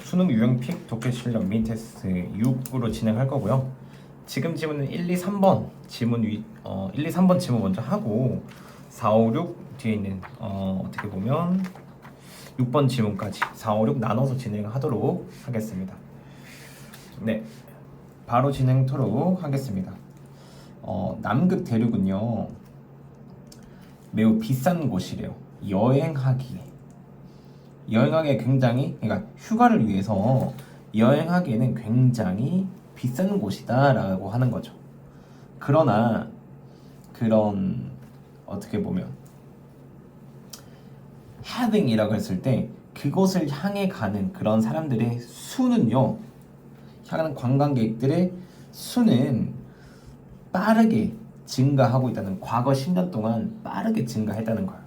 수능 유형픽 독해 실력 미니 테스트 6으로 진행할 거고요. 지금 지문은 1, 2, 3번 지문 1, 2, 3번 지문 먼저 하고 4, 5, 6 뒤에 있는 어떻게 보면 6번 지문까지 4, 5, 6 나눠서 진행하도록 하겠습니다. 네, 바로 진행토록 하겠습니다. 남극 대륙은요 매우 비싼 곳이래요. 여행하기에 굉장히, 그러니까 휴가를 위해서 여행하기에는 굉장히 비싼 곳이다 라고 하는 거죠. 그러나 그런 어떻게 보면 heading이라고 했을 때 그곳을 향해 가는 그런 사람들의 수는요, 향하는 관광객들의 수는 빠르게 증가하고 있다는, 과거 10년 동안 빠르게 증가했다는 거예요.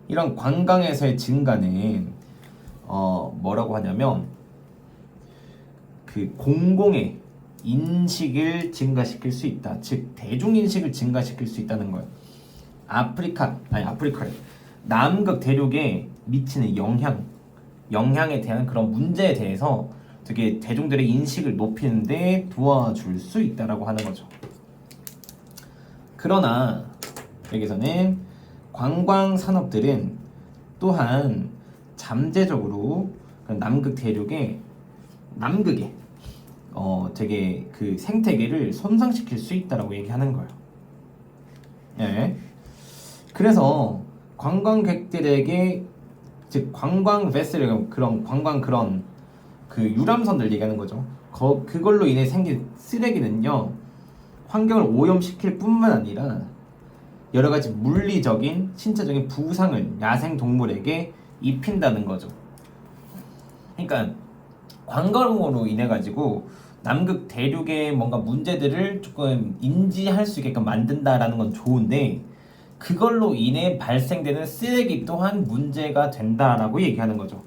이런 관광에서의 증가는 뭐라고 하냐면 그 공공의 인식을 증가시킬 수 있다. 즉 대중인식을 증가시킬 수 있다는 거예요. 아프리카래. 남극 대륙에 미치는 영향에 대한 그런 문제에 대해서 되게 대중들의 인식을 높이는 데 도와줄 수 있다라고 하는 거죠. 그러나 여기서는 관광 산업들은 또한 잠재적으로 남극에 되게 그 생태계를 손상시킬 수 있다라고 얘기하는 거예요. 네. 그래서 관광객들에게, 즉 관광 베슬, 그런 그 유람선들 얘기하는 거죠. 그걸로 인해 생긴 쓰레기는요, 환경을 오염시킬 뿐만 아니라 여러 가지 물리적인, 신체적인 부상을 야생 동물에게 입힌다는 거죠. 그러니까 관광으로 인해 가지고 남극 대륙의 뭔가 문제들을 조금 인지할 수 있게끔 만든다라는 건 좋은데, 그걸로 인해 발생되는 쓰레기 또한 문제가 된다라고 얘기하는 거죠.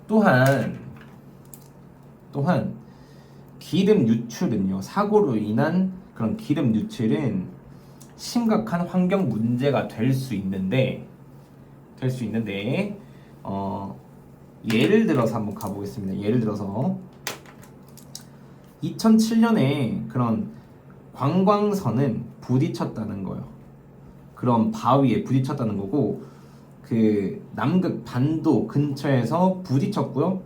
또한 기름 유출은요, 사고로 인한 그런 기름 유출은 심각한 환경 문제가 될 수 있는데 예를 들어서 한번 가보겠습니다. 예를 들어서 2007년에 그런 관광선은 부딪혔다는 거예요. 그런 바위에 부딪혔다는 거고, 그 남극 반도 근처에서 부딪혔고요.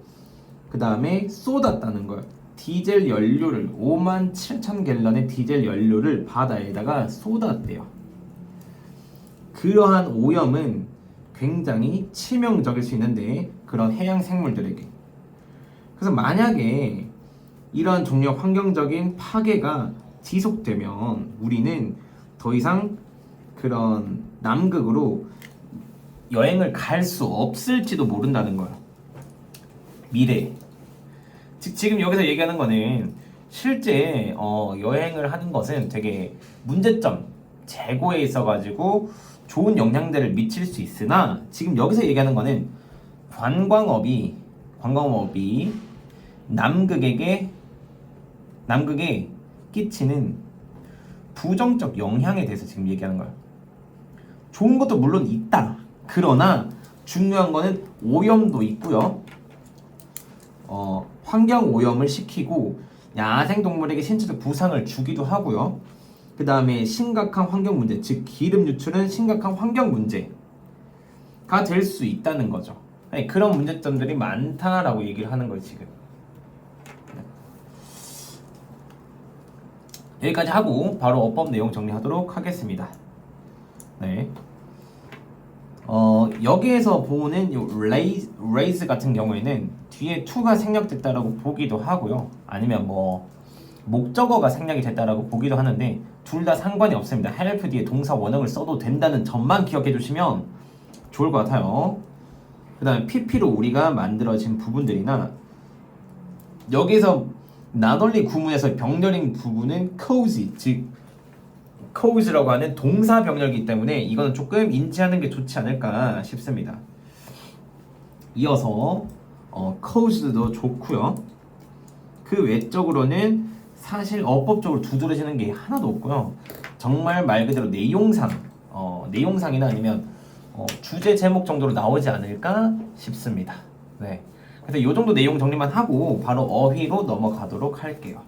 그 다음에 쏟았다는 거예요. 디젤 연료를 57,000갤런의 디젤 연료를 바다에다가 쏟았대요. 그러한 오염은 굉장히 치명적일 수 있는데, 그런 해양 생물들에게. 그래서 만약에 이러한 종류의 환경적인 파괴가 지속되면 우리는 더 이상 그런 남극으로 여행을 갈 수 없을지도 모른다는 거예요. 미래. 즉 지금 여기서 얘기하는 거는 실제 여행을 하는 것은 되게 문제점 제고에 있어가지고 좋은 영향들을 미칠 수 있으나, 지금 여기서 얘기하는 거는 관광업이 남극에 끼치는 부정적 영향에 대해서 지금 얘기하는 거예요. 좋은 것도 물론 있다. 그러나 중요한 거는 오염도 있고요. 환경 오염을 시키고 야생동물에게 신체적 부상을 주기도 하고요. 그 다음에 심각한 환경 문제, 즉 기름 유출은 심각한 환경 문제가 될 수 있다는 거죠. 아니, 그런 문제점들이 많다라고 얘기를 하는 거예요, 지금. 여기까지 하고 바로 어법 내용 정리하도록 하겠습니다. 네. 여기에서 보는 요 raise 같은 경우에는 뒤에 to가 생략됐다라고 보기도 하고요. 아니면 뭐 목적어가 생략이 됐다라고 보기도 하는데 둘 다 상관이 없습니다. help 뒤에 동사 원형을 써도 된다는 점만 기억해 주시면 좋을 것 같아요. 그 다음에 PP로 우리가 만들어진 부분들이나, 여기서 나돌리 구문에서 병렬인 부분은 cause, 즉 cause라고 하는 동사 병렬이기 때문에 이거는 조금 인지하는 게 좋지 않을까 싶습니다. 이어서 cause도 좋고요. 그 외적으로는 사실 어법적으로 두드러지는 게 하나도 없고요. 정말 말 그대로 내용상이나 아니면 주제 제목 정도로 나오지 않을까 싶습니다. 네. 그래서 이 정도 내용 정리만 하고 바로 어휘로 넘어가도록 할게요.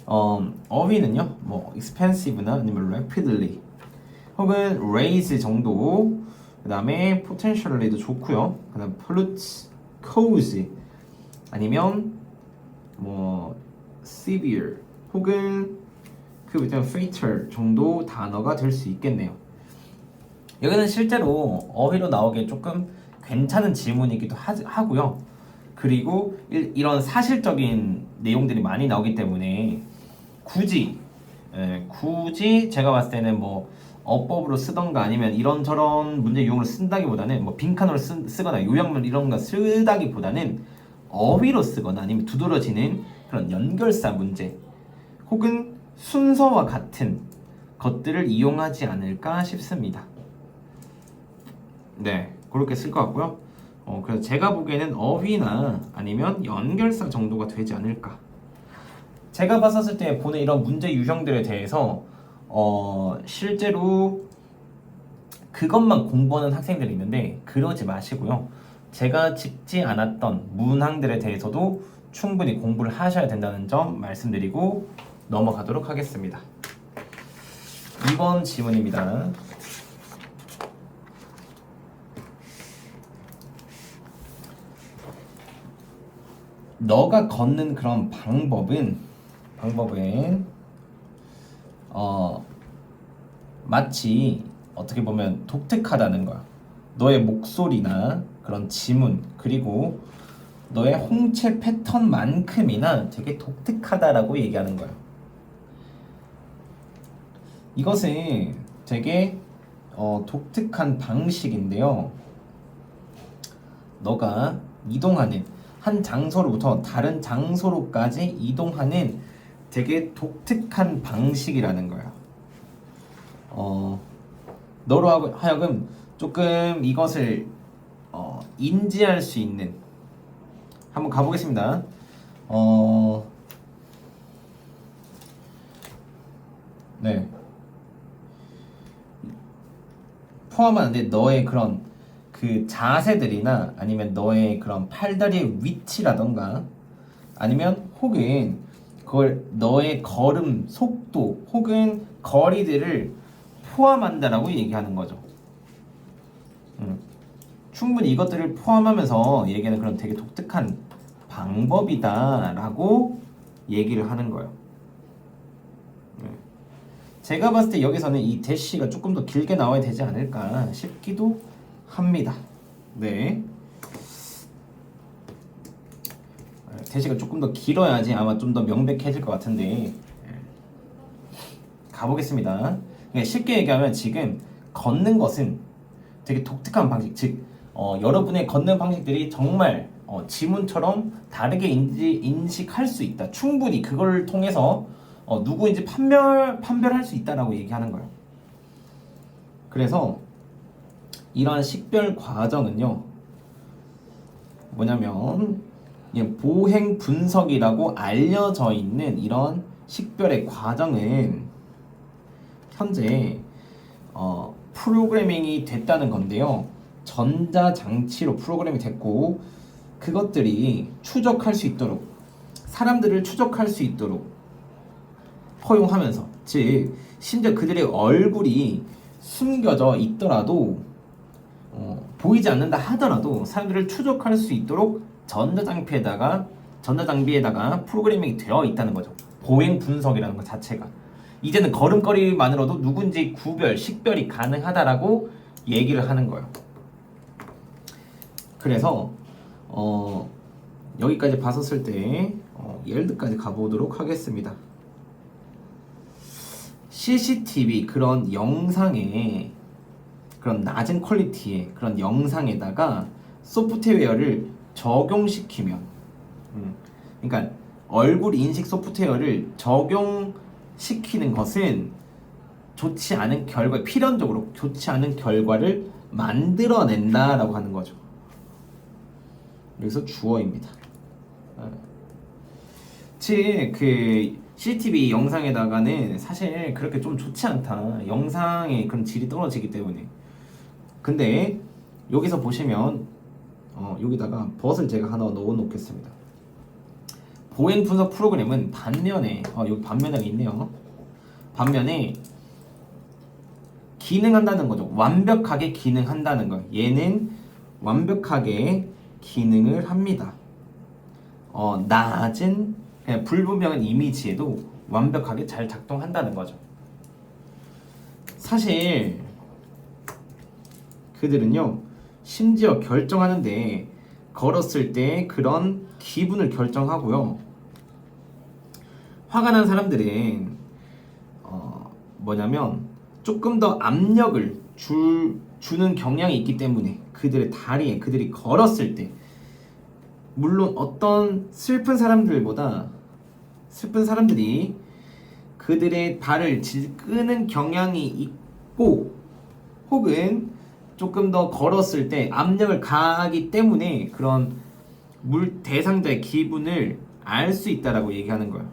어휘는요, 뭐 expensive나 아니면 rapidly 혹은 raise 정도, 그 다음에 potentially도 좋고요. 그 다음 pollute, cause 아니면 뭐 severe 혹은 그 밑에 fatal 정도 단어가 될 수 있겠네요. 여기는 실제로 어휘로 나오기에 조금 괜찮은 질문이기도 하고요. 그리고 이런 사실적인 내용들이 많이 나오기 때문에 굳이 제가 봤을 때는 뭐 어법으로 쓰던가 아니면 이런저런 문제 유형으로 쓴다기보다는 뭐 빈칸으로 쓰거나 요약문 이런 거 쓰다기보다는 어휘로 쓰거나 아니면 두드러지는 그런 연결사 문제 혹은 순서와 같은 것들을 이용하지 않을까 싶습니다. 네, 그렇게 쓸 것 같고요. 그래서 제가 보기에는 어휘나 아니면 연결사 정도가 되지 않을까. 제가 봤었을 때 보는 이런 문제 유형들에 대해서 실제로 그것만 공부하는 학생들이 있는데 그러지 마시고요. 제가 짚지 않았던 문항들에 대해서도 충분히 공부를 하셔야 된다는 점 말씀드리고 넘어가도록 하겠습니다. 2번 질문입니다. 너가 걷는 그런 방법은 마치 어떻게 보면 독특하다는 거야. 너의 목소리나 그런 지문 그리고 너의 홍채 패턴만큼이나 되게 독특하다라고 얘기하는 거야. 이것은 되게 독특한 방식인데요. 너가 이동하는 한 장소로부터 다른 장소로까지 이동하는 되게 독특한 방식이라는 거야. 너로 하여금 조금 이것을 인지할 수 있는, 한번 가보겠습니다. 네. 포함하는데 너의 그런 그 자세들이나 아니면 너의 그런 팔다리의 위치라던가 아니면 혹은 그걸 너의 걸음 속도 혹은 거리들을 포함한다라고 얘기하는 거죠. 충분히 이것들을 포함하면서 얘기하는 그런 되게 독특한 방법이다라고 얘기를 하는 거예요. 제가 봤을 때 여기서는 이 대시가 조금 더 길게 나와야 되지 않을까 싶기도 합니다. 네. 대시가 조금 더 길어야지 아마 좀 더 명백해질 것 같은데 가보겠습니다. 쉽게 얘기하면 지금 걷는 것은 되게 독특한 방식, 즉 여러분의 걷는 방식들이 정말 지문처럼 다르게 인식할 수 있다. 충분히 그걸 통해서 누구인지 판별할 수 있다라고 얘기하는 거예요. 그래서 이러한 식별 과정은요, 뭐냐면 보행 분석이라고 알려져 있는 이런 식별의 과정은 현재 프로그래밍이 됐다는 건데요. 전자장치로 프로그램이 됐고 그것들이 추적할 수 있도록, 사람들을 추적할 수 있도록 허용하면서, 즉 심지어 그들의 얼굴이 숨겨져 있더라도 보이지 않는다 하더라도 사람들을 추적할 수 있도록 전자장비에다가 프로그래밍이 되어 있다는 거죠. 보행 분석이라는 것 자체가 이제는 걸음걸이만으로도 누군지 식별이 가능하다라고 얘기를 하는 거예요. 그래서 여기까지 봤었을 때 예를들까지 가보도록 하겠습니다. CCTV 그런 영상에, 그런 낮은 퀄리티의 그런 영상에다가 소프트웨어를 적용시키면, 그러니까 얼굴 인식 소프트웨어를 적용시키는 것은 좋지 않은 결과, 필연적으로 좋지 않은 결과를 만들어낸다라고 하는 거죠. 여기서 주어입니다. 즉 그 CCTV 영상에다가는 사실 그렇게 좀 좋지 않다. 영상의 그런 질이 떨어지기 때문에 근데 여기서 보시면 여기다가 벗을 제가 하나 넣어 놓겠습니다. 보행 분석 프로그램은 반면에 여기 반면에 있네요. 반면에 기능한다는 거죠. 완벽하게 기능한다는 거. 얘는 완벽하게 기능을 합니다. 낮은 그냥 불분명한 이미지에도 완벽하게 잘 작동한다는 거죠. 사실 그들은요, 심지어 결정하는데 걸었을 때 그런 기분을 결정하고요. 화가 난 사람들은 뭐냐면 조금 더 압력을 주는 경향이 있기 때문에 그들의 다리에 그들이 걸었을 때, 물론 어떤 슬픈 사람들이 그들의 발을 끄는 경향이 있고, 혹은 조금 더 걸었을 때 압력을 가하기 때문에 그런 대상자의 기분을 알 수 있다라고 얘기하는 거예요.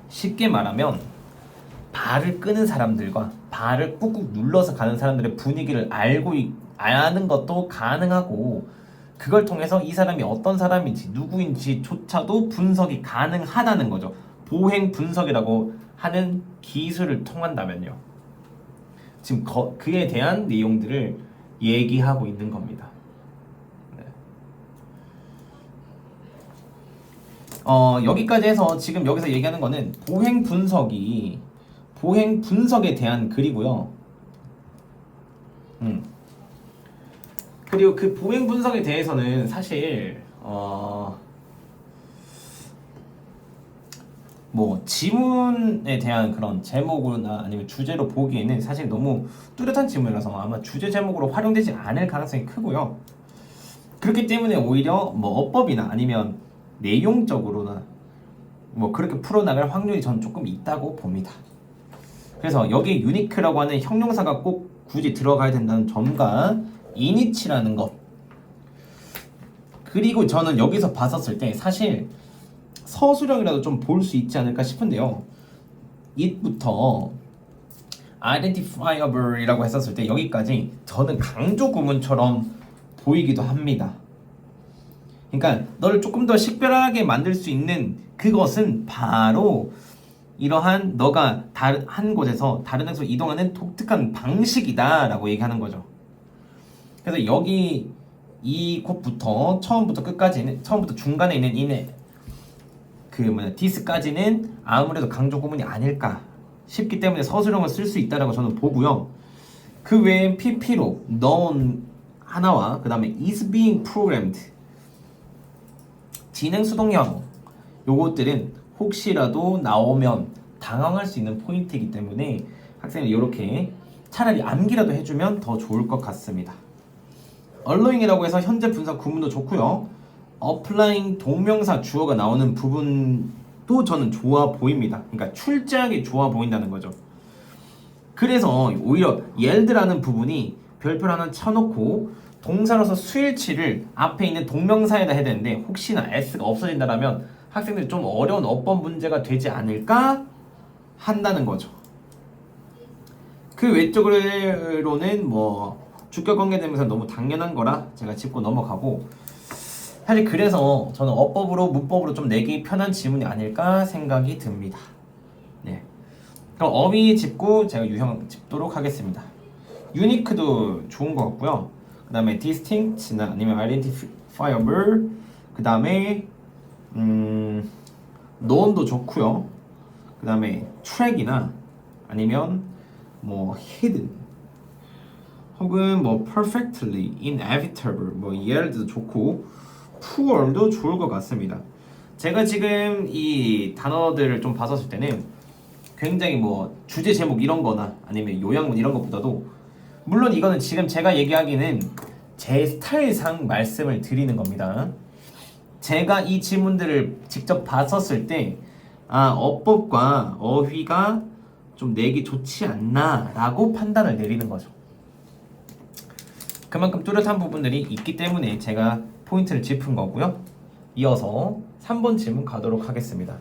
쉽게 말하면 발을 끄는 사람들과 발을 꾹꾹 눌러서 가는 사람들의 분위기를 아는 것도 가능하고, 그걸 통해서 이 사람이 어떤 사람인지 누구인지조차도 분석이 가능하다는 거죠. 보행 분석이라고 하는 기술을 통한다면요. 지금 그에 대한 내용들을 얘기하고 있는 겁니다. 네. 여기까지 해서 지금 여기서 얘기하는 거는 보행 분석에 대한 글이고요. 그리고 그 보행 분석에 대해서는 사실 뭐 지문에 대한 그런 제목이나 아니면 주제로 보기에는 사실 너무 뚜렷한 지문이라서 아마 주제 제목으로 활용되지 않을 가능성이 크고요. 그렇기 때문에 오히려 뭐 어법이나 아니면 내용적으로나 뭐 그렇게 풀어나갈 확률이 전 조금 있다고 봅니다. 그래서 여기에 유니크라고 하는 형용사가 꼭 굳이 들어가야 된다는 점과 이니치라는 것, 그리고 저는 여기서 봤었을 때 사실 서술형이라도 좀 볼 수 있지 않을까 싶은데요. it부터 identifiable이라고 했었을 때 여기까지 저는 강조 구문처럼 보이기도 합니다. 그러니까 너를 조금 더 식별하게 만들 수 있는 그것은 바로 이러한 너가 한 곳에서 다른 곳으로 이동하는 독특한 방식이다 라고 얘기하는 거죠. 그래서 여기 이 곳부터 처음부터 중간에 있는 디스까지는 아무래도 강조 구문이 아닐까 싶기 때문에 서술형을 쓸 수 있다라고 저는 보고요. 그 외에 PP로 known 하나와 그 다음에 is being programmed 지능 수동형, 요것들은 혹시라도 나오면 당황할 수 있는 포인트이기 때문에 학생이 이렇게 차라리 암기라도 해주면 더 좋을 것 같습니다. 언로잉이라고 해서 현재 분사 구문도 좋고요. applying 동명사 주어가 나오는 부분도 저는 좋아 보입니다. 그러니까 출제하기 좋아 보인다는 거죠. 그래서 오히려 yelled라는 부분이 별표를 하나 쳐놓고 동사로서 수일치를 앞에 있는 동명사에다 해야 되는데 혹시나 s가 없어진다면 학생들이 좀 어려운 어법 문제가 되지 않을까 한다는 거죠. 그 외적으로는 뭐 주격 관계되면서 너무 당연한 거라 제가 짚고 넘어가고, 사실 그래서 저는 어법으로 문법으로 좀 내기 편한 지문이 아닐까 생각이 듭니다. 네. 그럼 어휘 짚고 제가 유형 짚도록 하겠습니다. 유니크도 좋은 것 같고요. 그 다음에 distinct나 아니면 identifiable, 그 다음에 known도 좋고요. 그 다음에 track이나 아니면 뭐 hidden 혹은 뭐 perfectly, inevitable, 뭐 yield도 좋고 poor도 좋을 것 같습니다. 제가 지금 이 단어들을 좀 봤었을 때는 굉장히 뭐 주제 제목 이런 거나 아니면 요약문 이런 것보다도, 물론 이거는 지금 제가 얘기하기는 제 스타일상 말씀을 드리는 겁니다. 제가 이 질문들을 직접 봤었을 때 어법과 어휘가 좀 내기 좋지 않나 라고 판단을 내리는 거죠. 그만큼 뚜렷한 부분들이 있기 때문에 제가 포인트를 짚은 거고요. 이어서 3번 질문 가도록 하겠습니다.